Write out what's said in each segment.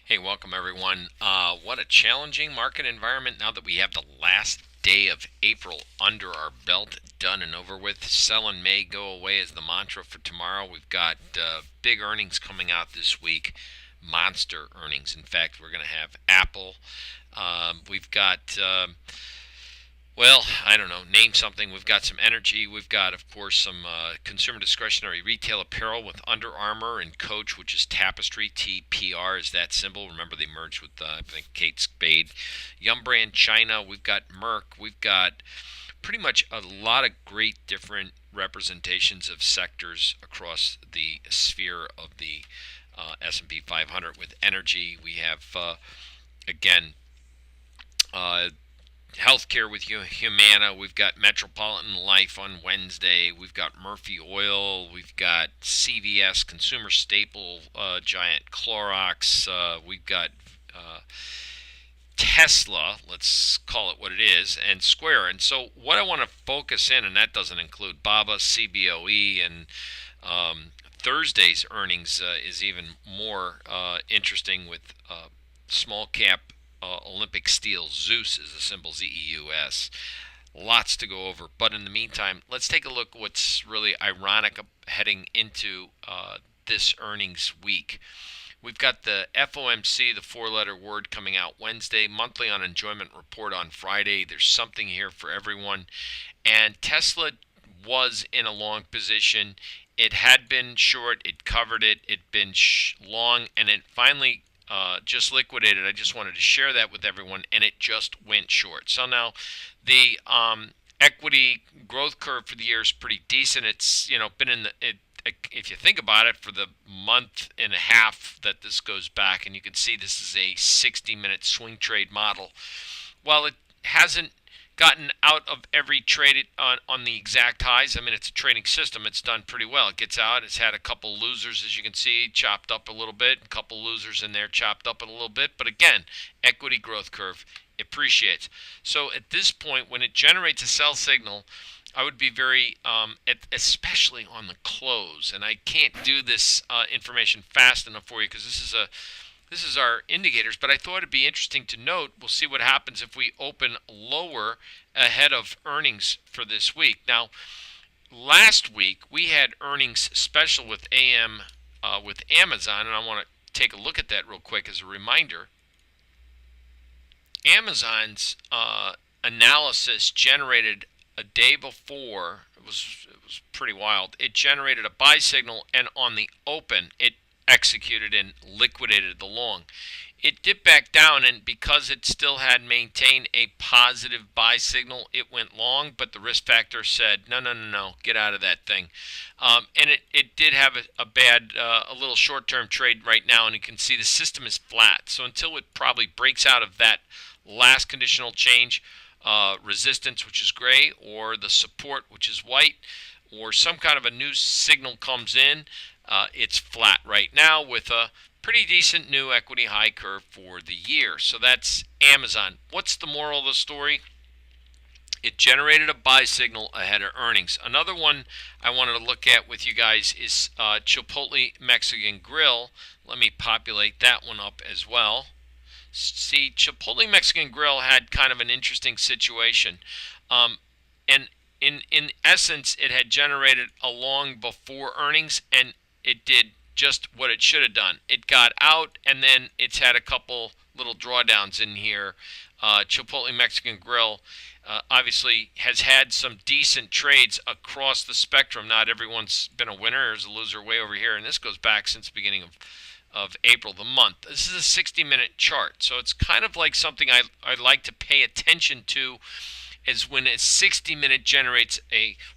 Hey, welcome everyone. What a challenging market environment now that we have the last day of April under our belt, done and over with. Sell in May, go away is the mantra for tomorrow. We've got big earnings coming out this week, monster earnings. In fact, we're going to have Apple. We've got well, I don't know. Name something. We've got some energy. We've got, of course, some consumer discretionary retail apparel with Under Armour and Coach, which is Tapestry. TPR is that symbol. Remember, they merged with, I think, Kate Spade. Yum Brand China. We've got Merck. We've got pretty much a lot of great different representations of sectors across the sphere of the S&P 500 with energy. We have, again, uh, healthcare with Humana. We've got Metropolitan Life on Wednesday. We've got Murphy Oil. We've got CVS, consumer staple giant Clorox. We've got uh, Tesla, let's call it what it is, and Square. And so, what I want to focus in, and that doesn't include BABA, CBOE, and Thursday's earnings is even more interesting with small cap Olympic Steel. Zeus is the symbol ZEUS. Lots to go over. But in the meantime, let's take a look at what's really ironic heading into this earnings week. We've got the FOMC, the four-letter word, coming out Wednesday, monthly unemployment report on Friday. There's something here for everyone. And Tesla was in a long position. It had been short, it covered it, it'd been long, and it finally just liquidated. I just wanted to share that with everyone, and it just went short. So now the equity growth curve for the year is pretty decent. It's been in the if you think about it, for the month and a half that this goes back, and you can see this is a 60-minute swing trade model. While it hasn't gotten out of every trade on the exact highs, I mean, it's a trading system. It's done pretty well. It gets out. It's had a couple losers, as you can see, chopped up a little bit. A couple losers in there, chopped up a little bit. But again, equity growth curve appreciates. So at this point, when it generates a sell signal, I would be very, especially on the close, and I can't do this information fast enough for you because this is our indicators, but I thought it'd be interesting to note. We'll see what happens if we open lower ahead of earnings for this week. Now, last week we had earnings special with with Amazon, and I want to take a look at that real quick as a reminder. Amazon's analysis generated a day before. It was pretty wild. It generated a buy signal, and on the open, it executed and liquidated the long. It dipped back down, and because it still had maintained a positive buy signal, it went long, but the risk factor said, no, no, no, no, get out of that thing. And it did have a little short-term trade right now, and you can see the system is flat. So until it probably breaks out of that last conditional change, resistance, which is gray, or the support, which is white, or some kind of a new signal comes in, it's flat right now with a pretty decent new equity high curve for the year. So that's Amazon. What's the moral of the story? It generated a buy signal ahead of earnings. Another one I wanted to look at with you guys is Chipotle Mexican Grill. Let me populate that one up as well. See, Chipotle Mexican Grill had kind of an interesting situation. And in essence, it had generated a long before earnings, and it did just what it should have done. It got out, and then it's had a couple little drawdowns in here. Chipotle Mexican Grill obviously has had some decent trades across the spectrum. Not everyone's been a winner. There's a loser way over here, and this goes back since the beginning of April, the month. This is a 60-minute chart, so it's kind of like something I like to pay attention to, is when a 60-minute generates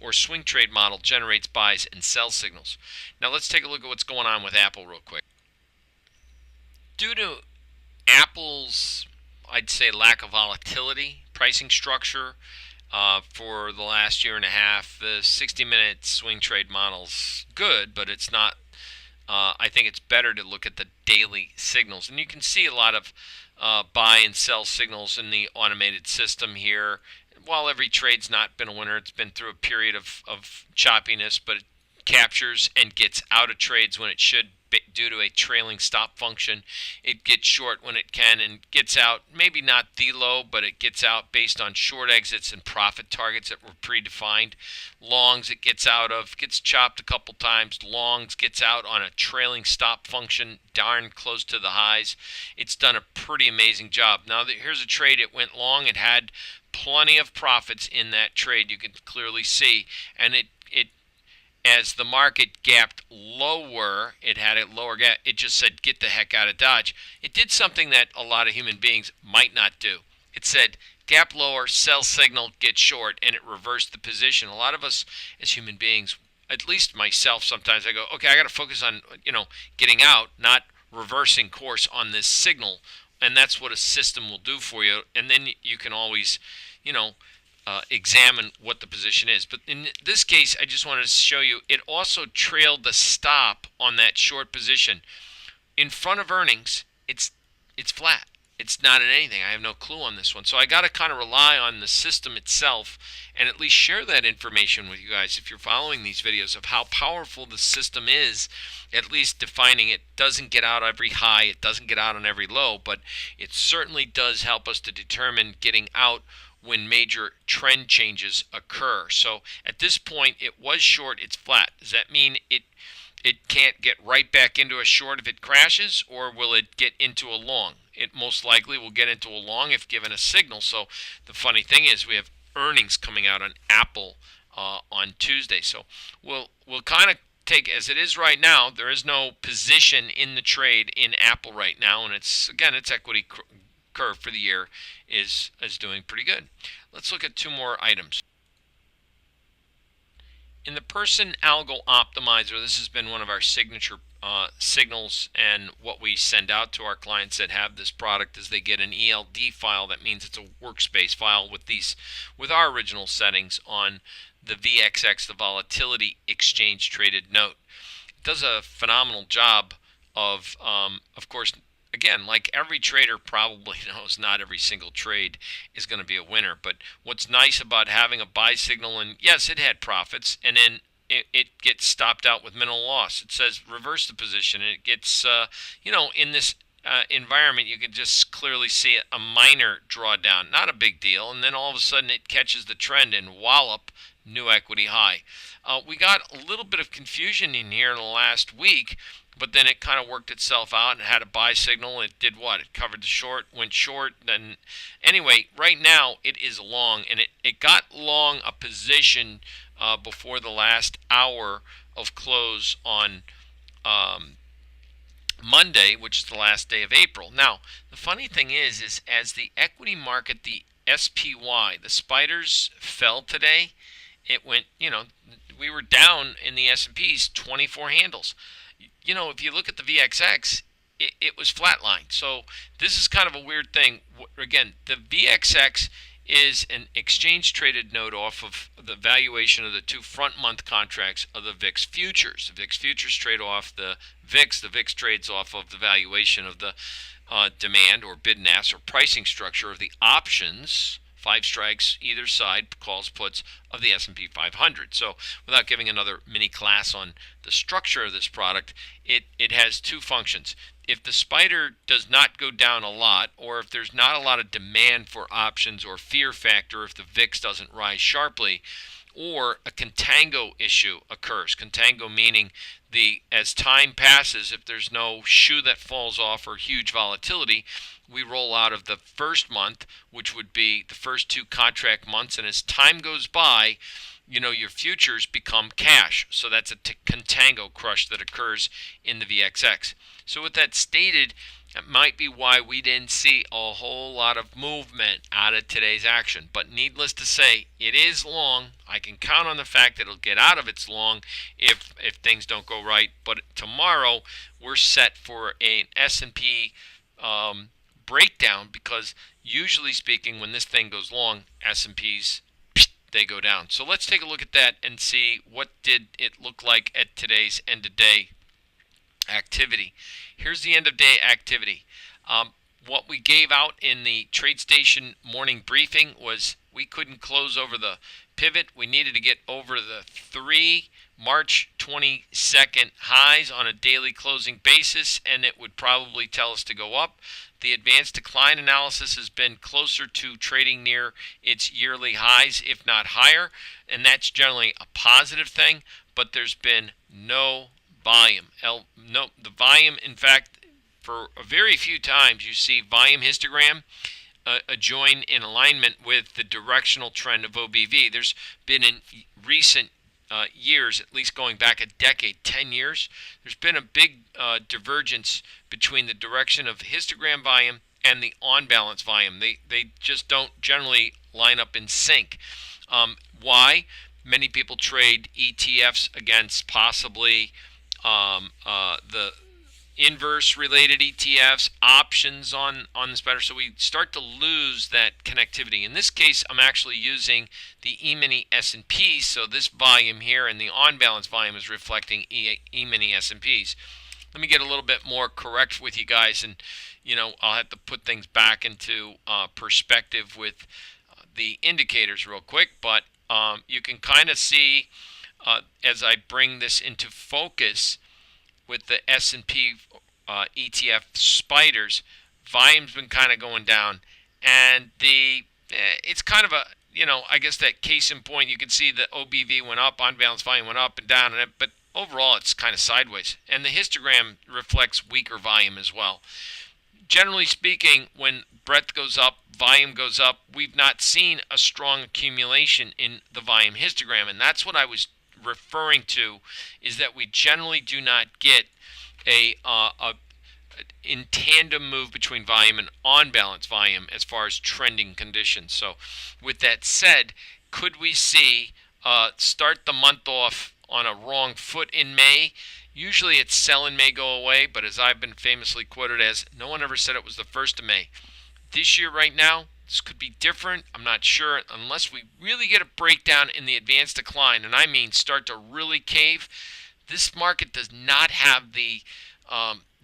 or swing trade model generates buys and sell signals. Now let's take a look at what's going on with Apple real quick. Due to Apple's, I'd say, lack of volatility, pricing structure for the last year and a half, the 60-minute swing trade model's good, but it's not. I think it's better to look at the daily signals, and you can see a lot of buy and sell signals in the automated system here. While every trade's not been a winner, it's been through a period of choppiness, but it captures and gets out of trades when it should due to a trailing stop function. It gets short when it can and gets out, maybe not the low, but it gets out based on short exits and profit targets that were predefined. Longs it gets out of, gets chopped a couple times. Longs gets out on a trailing stop function darn close to the highs. It's done a pretty amazing job. Now here's a trade. It went long. It had plenty of profits in that trade. You can clearly see, and it as the market gapped lower, it had a lower gap. It just said, get the heck out of Dodge. It did something that a lot of human beings might not do. It said, gap lower, sell signal, get short, and it reversed the position. A lot of us as human beings, at least myself, sometimes I go, okay, I got to focus on, getting out, not reversing course on this signal. And that's what a system will do for you. And then you can always, examine what the position is. But in this case, I just wanted to show you, it also trailed the stop on that short position. In front of earnings, it's flat. It's not in anything. I have no clue on this one. So I got to kind of rely on the system itself and at least share that information with you guys if you're following these videos of how powerful the system is, at least defining it. Doesn't get out every high. It doesn't get out on every low, but it certainly does help us to determine getting out when major trend changes occur. So at this point, it was short, it's flat. Does that mean it can't get right back into a short if it crashes, or will it get into a long? It most likely will get into a long if given a signal. So the funny thing is we have earnings coming out on Apple on Tuesday. So we'll kind of take, as it is right now, there is no position in the trade in Apple right now, and it's equity curve for the year is doing pretty good. Let's look at two more items. In the person Algo Optimizer, this has been one of our signature signals, and what we send out to our clients that have this product is they get an ELD file. That means it's a workspace file with our original settings on the VXX, the volatility exchange traded note. It does a phenomenal job of course, again, like every trader probably knows, not every single trade is going to be a winner. But what's nice about having a buy signal, and yes, it had profits, and then it gets stopped out with minimal loss. It says reverse the position, and it gets, in this environment, you can just clearly see a minor drawdown, not a big deal, and then all of a sudden it catches the trend and wallop, new equity high. We got a little bit of confusion in here in the last week, but then it kind of worked itself out and had a buy signal. It did what? It covered the short, went short. Then anyway, right now it is long, and it got long a position before the last hour of close on Monday, which is the last day of April. Now, the funny thing is as the equity market, the SPY, the spiders fell today, it went, we were down in the S&Ps 24 handles. If you look at the VXX, it was flatlined. So this is kind of a weird thing. Again, the VXX is an exchange-traded note off of the valuation of the two front-month contracts of the VIX futures. The VIX futures trade off the VIX. The VIX trades off of the valuation of the demand or bid and ask or pricing structure of the options, 5 strikes either side, calls, puts, of the S&P 500. So without giving another mini class on the structure of this product, it has two functions. If the spider does not go down a lot, or if there's not a lot of demand for options or fear factor, if the VIX doesn't rise sharply, or a contango issue occurs. Contango meaning as time passes, if there's no shoe that falls off or huge volatility, we roll out of the first month, which would be the first 2 contract months, and as time goes by, your futures become cash. So that's a contango crush that occurs in the VXX. So with that stated, that might be why we didn't see a whole lot of movement out of today's action. But needless to say, it is long. I can count on the fact that it'll get out of its long if things don't go right. But tomorrow, we're set for an S&P breakdown, because usually speaking, when this thing goes long, S&Ps, they go down. So let's take a look at that and see what did it look like at today's end of day activity. Here's the end of day activity. What we gave out in the TradeStation morning briefing was we couldn't close over the pivot. We needed to get over the 3 March 22nd highs on a daily closing basis, and it would probably tell us to go up. The advanced decline analysis has been closer to trading near its yearly highs, if not higher, and that's generally a positive thing, but there's been no volume. No, the volume, in fact, for a very few times you see volume histogram join in alignment with the directional trend of OBV. There's been in recent years, at least going back a decade, 10 years, there's been a big divergence between the direction of histogram volume and the on-balance volume. They just don't generally line up in sync. Why? Many people trade ETFs against possibly the inverse related ETFs, options on this better, so we start to lose that connectivity. In this case, I'm actually using the E-mini S&Ps, so this volume here and the on-balance volume is reflecting E-mini S&Ps. Let me get a little bit more correct with you guys, and I'll have to put things back into perspective with the indicators real quick, but you can kind of see as I bring this into focus with the S&P ETF spiders, volume's been kind of going down, and it's kind of a, I guess that case in point, you can see the OBV went up, on balance volume went up and down, but overall it's kind of sideways, and the histogram reflects weaker volume as well. Generally speaking, when breadth goes up, volume goes up, we've not seen a strong accumulation in the volume histogram, and that's what I was referring to, is that we generally do not get a in tandem move between volume and on balance volume as far as trending conditions. So with that said, could we see start the month off on a wrong foot in May? Usually it's sell in May, go away, but as I've been famously quoted as, no one ever said it was the 1st of May. This year right now, this could be different. I'm not sure, unless we really get a breakdown in the advanced decline, and I mean start to really cave. This market does not have the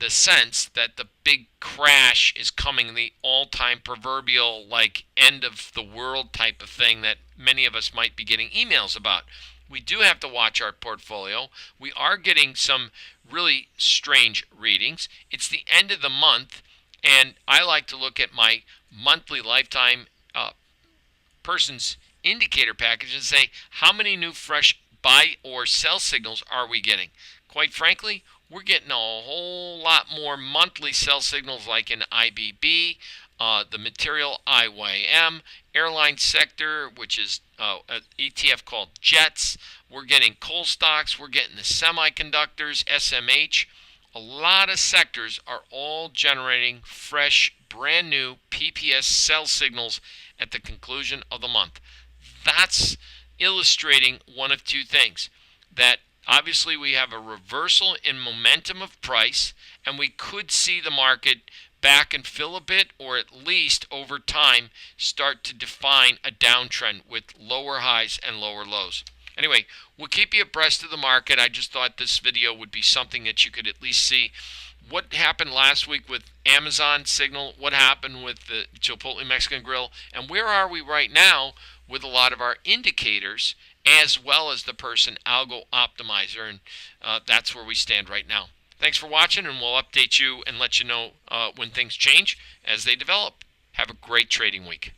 sense that the big crash is coming, the all-time proverbial like end of the world type of thing that many of us might be getting emails about. We do have to watch our portfolio. We are getting some really strange readings. It's the end of the month, and I like to look at my monthly lifetime person's indicator package and say, how many new fresh buy or sell signals are we getting? Quite frankly, we're getting a whole lot more monthly sell signals like in IBB, the material IYM, airline sector, which is an ETF called JETS. We're getting coal stocks. We're getting the semiconductors, SMH. A lot of sectors are all generating fresh, brand new PPS sell signals at the conclusion of the month. That's illustrating one of two things. That obviously we have a reversal in momentum of price, and we could see the market back and fill a bit, or at least over time start to define a downtrend with lower highs and lower lows. Anyway, we'll keep you abreast of the market. I just thought this video would be something that you could at least see what happened last week with Amazon Signal, what happened with the Chipotle Mexican Grill, and where are we right now with a lot of our indicators, as well as the person Algo Optimizer, and that's where we stand right now. Thanks for watching, and we'll update you and let you know when things change as they develop. Have a great trading week.